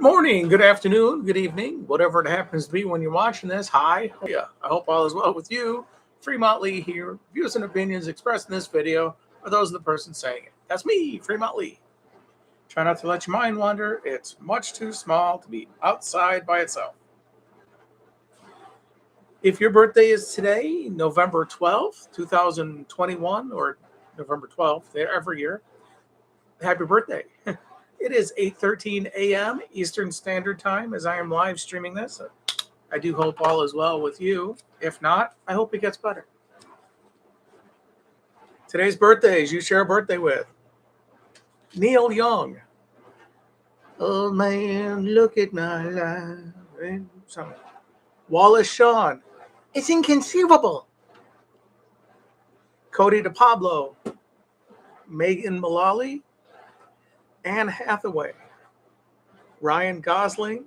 morning, good afternoon, good evening, whatever it happens to be when you're watching this. Hi, yeah, I hope all is well with you. Fremont Lee here. Views and opinions expressed in this video are those of the person saying it. That's me, Fremont Lee. Try not to let your mind wander. It's much too small to be outside by itself. If your birthday is today, November 12th, 2021, or November 12th, every year, happy birthday. It is 8:13 a.m. Eastern Standard Time as I am live streaming this. I do hope all is well with you. If not, I hope it gets better. Today's birthdays you share a birthday with. Neil Young. Oh man, look at my life. Wallace Shawn. It's inconceivable. Cody DePablo. Megan Mullally. Anne Hathaway. Ryan Gosling.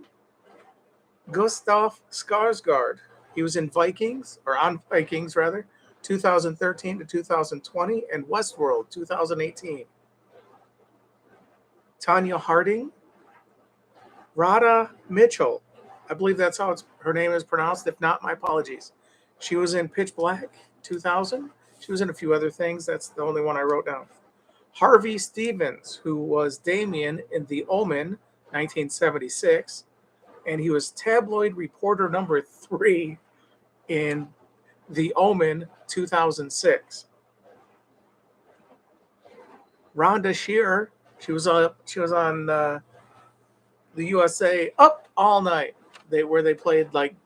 Gustav Skarsgård. He was in Vikings, or on Vikings rather, 2013 to 2020, and Westworld 2018. Tanya Harding. Rhonda Mitchell. I believe that's how her name is pronounced. If not, my apologies. She was in Pitch Black 2000. She was in a few other things. That's the only one I wrote down. Harvey Stevens, who was Damien in The Omen 1976. And he was tabloid reporter number 3 in The Omen 2006. Rhonda Shearer, she was on the USA Up All Night, where they played like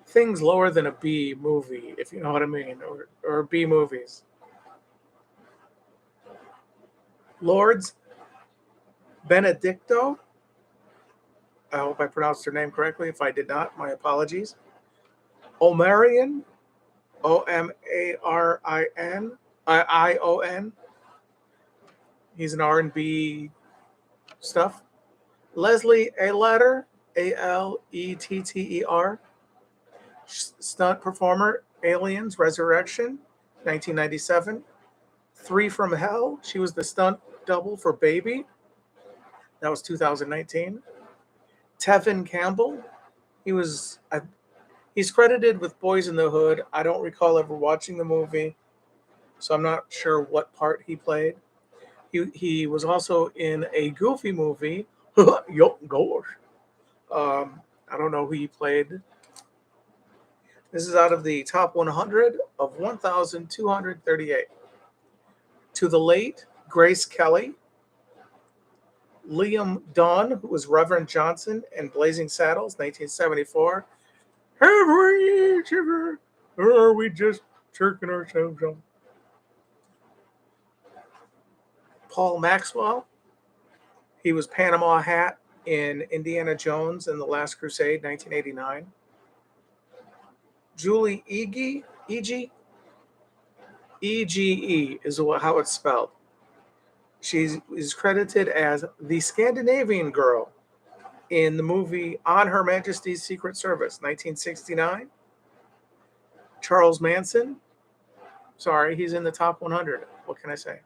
things lower than a B movie, if you know what I mean, or B movies. Lourdes Benedicto. I hope I pronounced her name correctly. If I did not, my apologies. Omarion, Omarion, He's an R&B stuff. Leslie Aletter, Aletter, stunt performer, Aliens, Resurrection, 1997. Three from Hell, she was the stunt double for Baby. That was 2019. Tevin Campbell, he's credited with Boys in the Hood. I don't recall ever watching the movie, so I'm not sure what part he played. He was also in a Goofy movie. Yo, gosh. I don't know who he played. This is out of the top 100 of 1,238. To the late Grace Kelly. Liam Dunn, who was Reverend Johnson in Blazing Saddles, 1974. Have we each ever, or are we just jerking ourselves on? Paul Maxwell. He was Panama Hat in Indiana Jones and the Last Crusade, 1989. Julie Ege is how it's spelled. She is credited as the Scandinavian girl in the movie On Her Majesty's Secret Service, 1969. Charles Manson. Sorry, he's in the top 100. What can I say?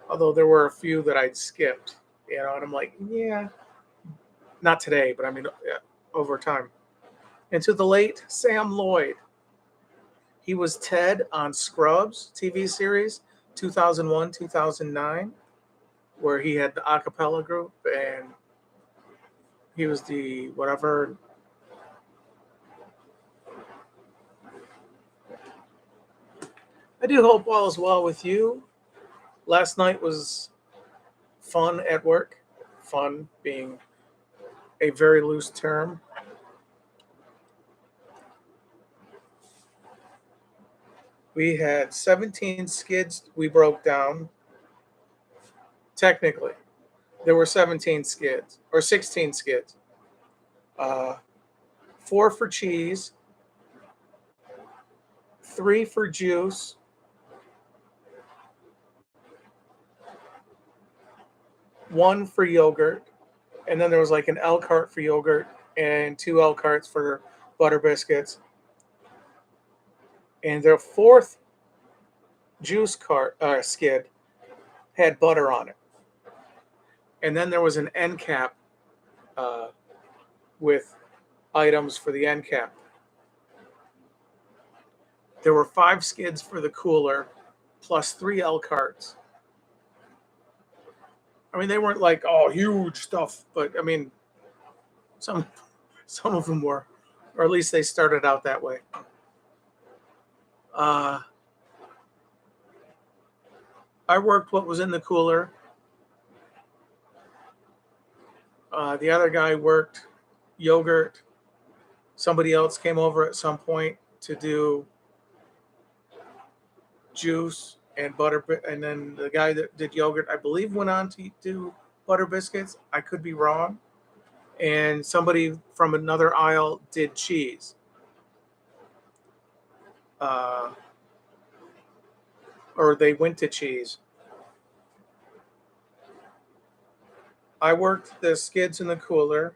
Although there were a few that I'd skipped, and I'm like, yeah, not today, but I mean, over time. And to the late Sam Lloyd. He was Ted on Scrubs TV series, 2001, 2009, where he had the a cappella group, and he was the whatever. I do hope all is well with you. Last night was fun at work. Fun being a very loose term. We had 17 skids we broke down. Technically, there were 17 skids, or 16 skids. 4 for cheese, 3 for juice, 1 for yogurt, and then there was like an L cart for yogurt and 2 L carts for butter biscuits. And their 4th juice skid had butter on it. And then there was an end cap with items for the end cap. There were 5 skids for the cooler, plus 3 L carts. I mean, they weren't like huge stuff, but I mean, some of them were, or at least they started out that way. I worked what was in the cooler. The other guy worked yogurt. Somebody else came over at some point to do juice and butter, and then the guy that did yogurt, I believe, went on to do butter biscuits. I could be wrong. And somebody from another aisle did cheese. Or they went to cheese. I worked the skids in the cooler.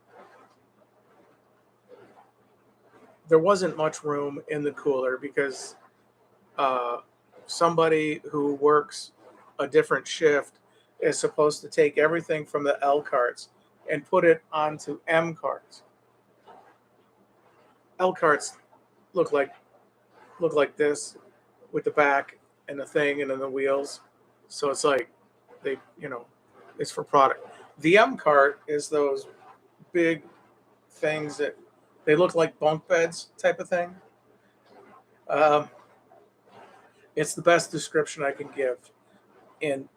There wasn't much room in the cooler because somebody who works a different shift is supposed to take everything from the L carts and put it onto M carts. L carts look like this with the back and the thing and then the wheels. So it's like they, it's for product. The M cart is those big things that they look like bunk beds type of thing. It's the best description I can give. And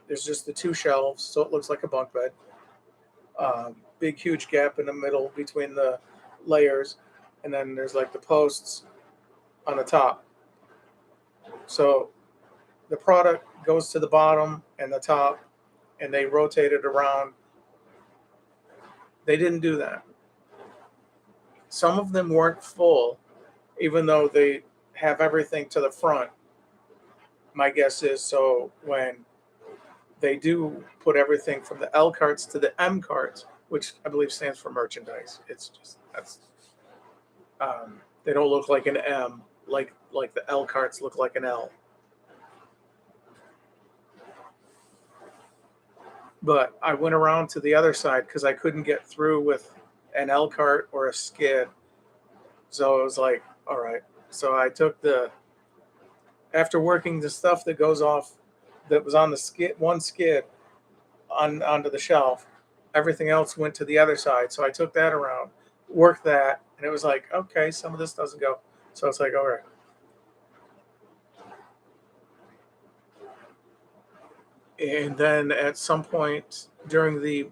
there's just the 2 shelves, so it looks like a bunk bed. Big, huge gap in the middle between the layers, and then there's like the posts on the top. So the product goes to the bottom and the top, and they rotate it around. They didn't do that. Some of them weren't full, even though they have everything to the front. My guess is so when they do put everything from the L carts to the M carts, which I believe stands for merchandise. It's just they don't look like an M like the L carts look like an L. But I went around to the other side because I couldn't get through with an L cart or a skid. So it was like, all right. So I took after working the stuff that goes off that was on the skid, one skid onto the shelf, everything else went to the other side. So I took that around, worked that, and it was like, okay, some of this doesn't go. So it's like, all right. And then at some point during the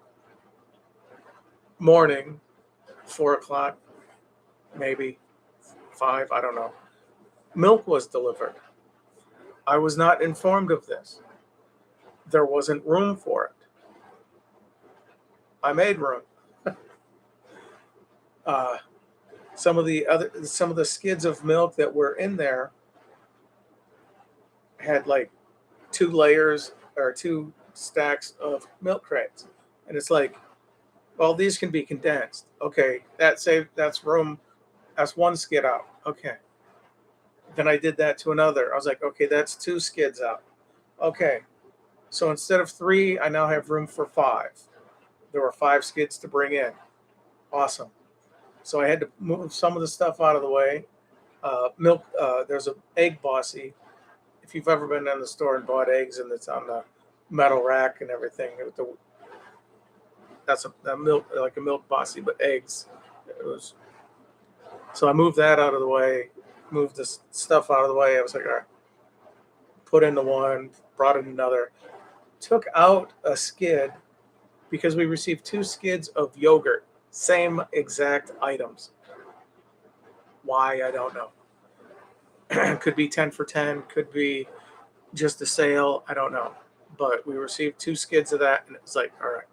morning, 4 o'clock, maybe 5, I don't know, milk was delivered. I was not informed of this. There wasn't room for it. I made room. Some of the skids of milk that were in there had like 2 layers or 2 stacks of milk crates, and it's like, well, these can be condensed. Okay, that's room. That's 1 skid out. Okay. Then I did that to another. I was like, okay, that's 2 skids out. Okay. So instead of 3, I now have room for 5. There were 5 skids to bring in. Awesome. So I had to move some of the stuff out of the way. Milk. There's an egg bossy. If you've ever been in the store and bought eggs and it's on the metal rack and everything, that's a milk, like a milk bossy, but eggs. So I moved that out of the way, moved this stuff out of the way. I was like, all right, put in the one, brought in another, took out a skid because we received 2 skids of yogurt, same exact items. Why, I don't know. Could be 10 for 10, could be just a sale, I don't know. But we received 2 skids of that, and it's like, all right.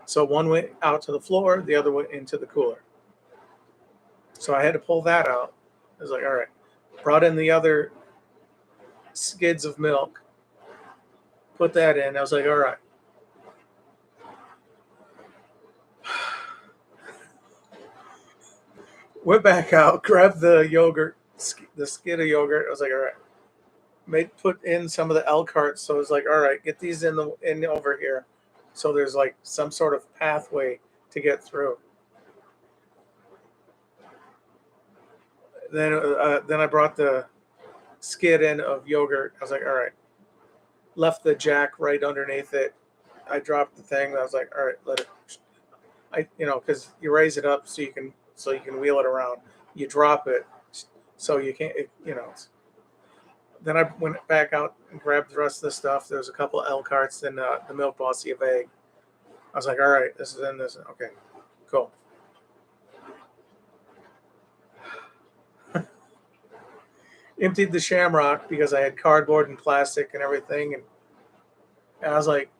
So one went out to the floor, the other went into the cooler. So I had to pull that out. I was like, all right. Brought in the other skids of milk, put that in. I was like, all right. Went back out, grabbed the yogurt, the skid of yogurt. I was like, all right. Put in some of the L carts. So I was like, all right, get these in over here. so there's like some sort of pathway to get through. Then I brought the skid in of yogurt. I was like, all right. Left the jack right underneath it. I dropped the thing. I was like, all right, let it. Because you raise it up so you can wheel it around. You drop it so you can't. Then I went back out and grabbed the rest of the stuff. There was a couple of L carts and the milk bossy of egg. I was like, all right, this is in this. Okay, cool. Emptied the shamrock because I had cardboard and plastic and everything, and I was like,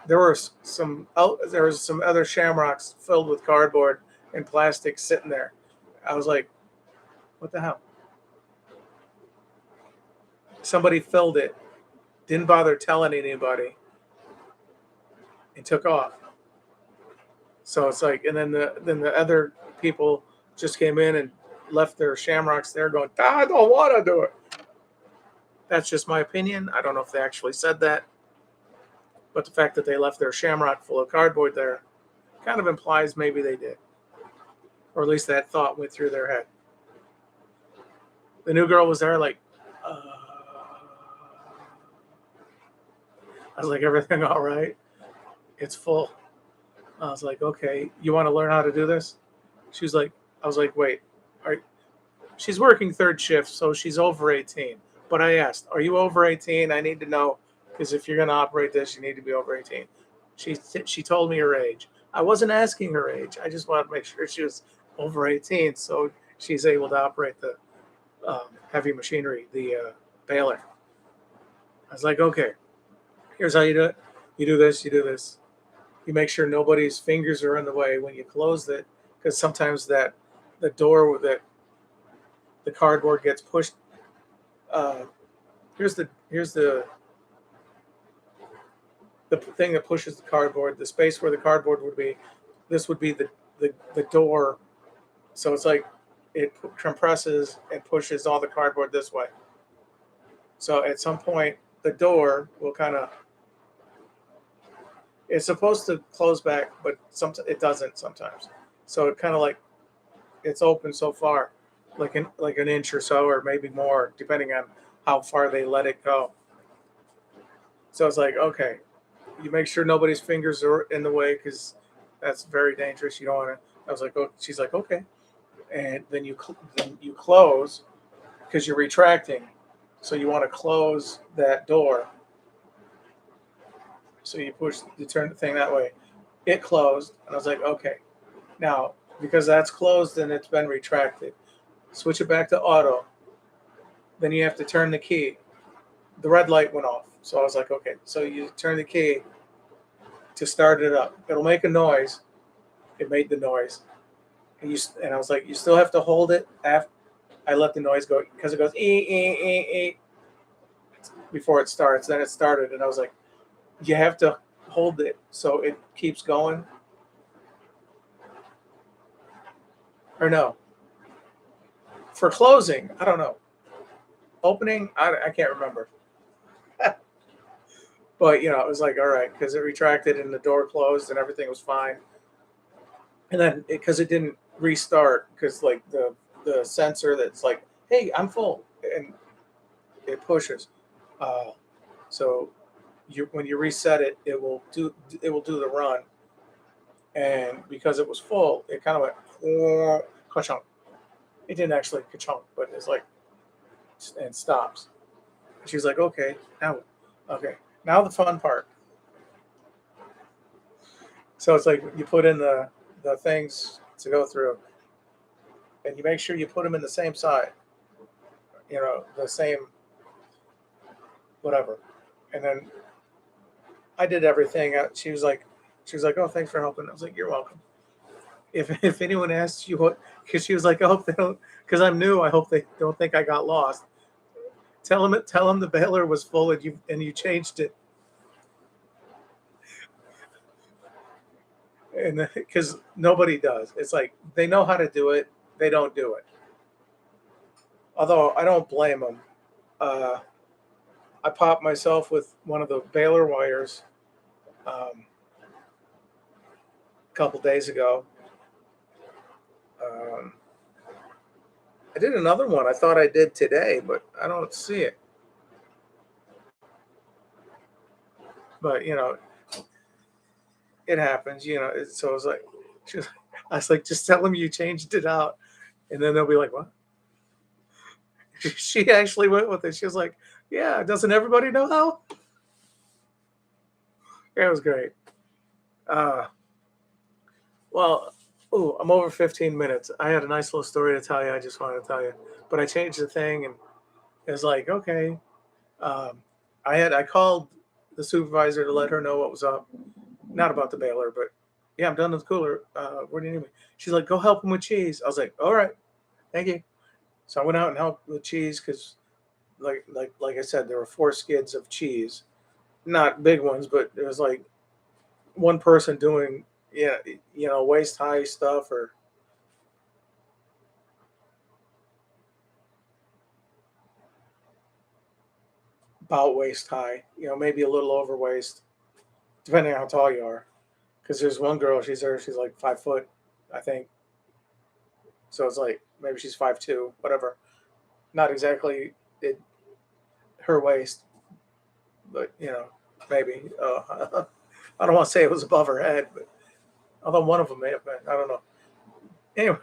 there was some other shamrocks filled with cardboard and plastic sitting there. I was like, what the hell? Somebody filled it, didn't bother telling anybody, and took off. So it's like, and then the other people just came in and left their shamrocks there, going, I don't want to do it. That's just my opinion. I don't know if they actually said that, but the fact that they left their shamrock full of cardboard there kind of implies maybe they did, or at least that thought went through their head. The new girl was there, like, I was like, everything all right? It's full. I was like, okay, you want to learn how to do this? She was like, I was like, wait, she's working third shift, so she's over 18. But I asked, are you over 18? I need to know, because if you're going to operate this, you need to be over 18. She told me her age. I wasn't asking her age. I just wanted to make sure she was over 18, so she's able to operate the heavy machinery, the baler. I was like, okay, here's how you do it. You do this, you do this. You make sure nobody's fingers are in the way when you close it, because sometimes the door that the cardboard gets pushed. Here's the thing that pushes the cardboard. The space where the cardboard would be. This would be the door. So it's like it compresses and pushes all the cardboard this way. So at some point, the door will kind of. It's supposed to close back, but sometimes it doesn't sometimes. So it kind of like it's open so far, like an inch or so, or maybe more, depending on how far they let it go. So it's like, okay, you make sure nobody's fingers are in the way, because that's very dangerous. You don't want to. I was like, oh, she's like, okay, and then you close because you're retracting, so you want to close that door. So you turn the thing that way. It closed, and I was like, okay. Now, because that's closed and it's been retracted, switch it back to auto. Then you have to turn the key. The red light went off. So I was like, okay. So you turn the key to start it up. It'll make a noise. It made the noise. And I was like, you still have to hold it after I let the noise go, because it goes before it starts. Then it started, and I was like, you have to hold it so it keeps going. Or no. For closing, I don't know. Opening, I can't remember. But, it was like, all right, because it retracted and the door closed and everything was fine. And then, because it didn't restart, because, like, the sensor that's like, hey, I'm full, and it pushes. So when you reset it, it will do the run. And because it was full, it kind of went ka-chunk. It didn't actually ka-chunk, but it's like, and stops. She was like, okay, now the fun part. So it's like you put in the things to go through, and you make sure you put them in the same side, the same whatever. And then I did everything. She was like, oh, thanks for helping. I was like, you're welcome. If anyone asks you what, because she was like, I hope they don't, because I'm new, I hope they don't think I got lost. Tell them the baler was full and you changed it. And because nobody does. It's like they know how to do it, they don't do it. Although I don't blame them. I popped myself with one of the baler wires a couple days ago. Um, I did another one. I thought I did today, but I don't see it. But it happens. So I was like, I was like, just tell them you changed it out, and then they'll be like, what? She actually went with it. She was like, yeah, doesn't everybody know how? It was great. Uh, well, oh, I'm over 15 minutes. I had a nice little story to tell you. I just wanted to tell you, but I changed the thing, and it was like, okay. Um, I called the supervisor to let her know what was up. Not about the baler, but yeah, I'm done with the cooler. Where do you need me? She's like, go help him with cheese. I was like, all right, thank you. So I went out and helped with cheese because, like I said, there were 4 skids of cheese, not big ones, but it was like one person doing, yeah, waist high stuff or about waist high, maybe a little over waist, depending on how tall you are. Because there's one girl, she's like 5 foot, I think. So it's like maybe she's 5'2", whatever. Not exactly it, her waist, but maybe. I don't want to say it was above her head, but although one of them may have been, I don't know. Anyway,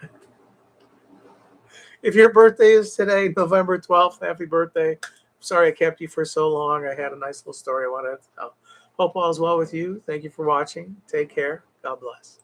if your birthday is today, November 12th, happy birthday. Sorry I kept you for so long. I had a nice little story I wanted to tell. Hope all is well with you. Thank you for watching. Take care. God bless.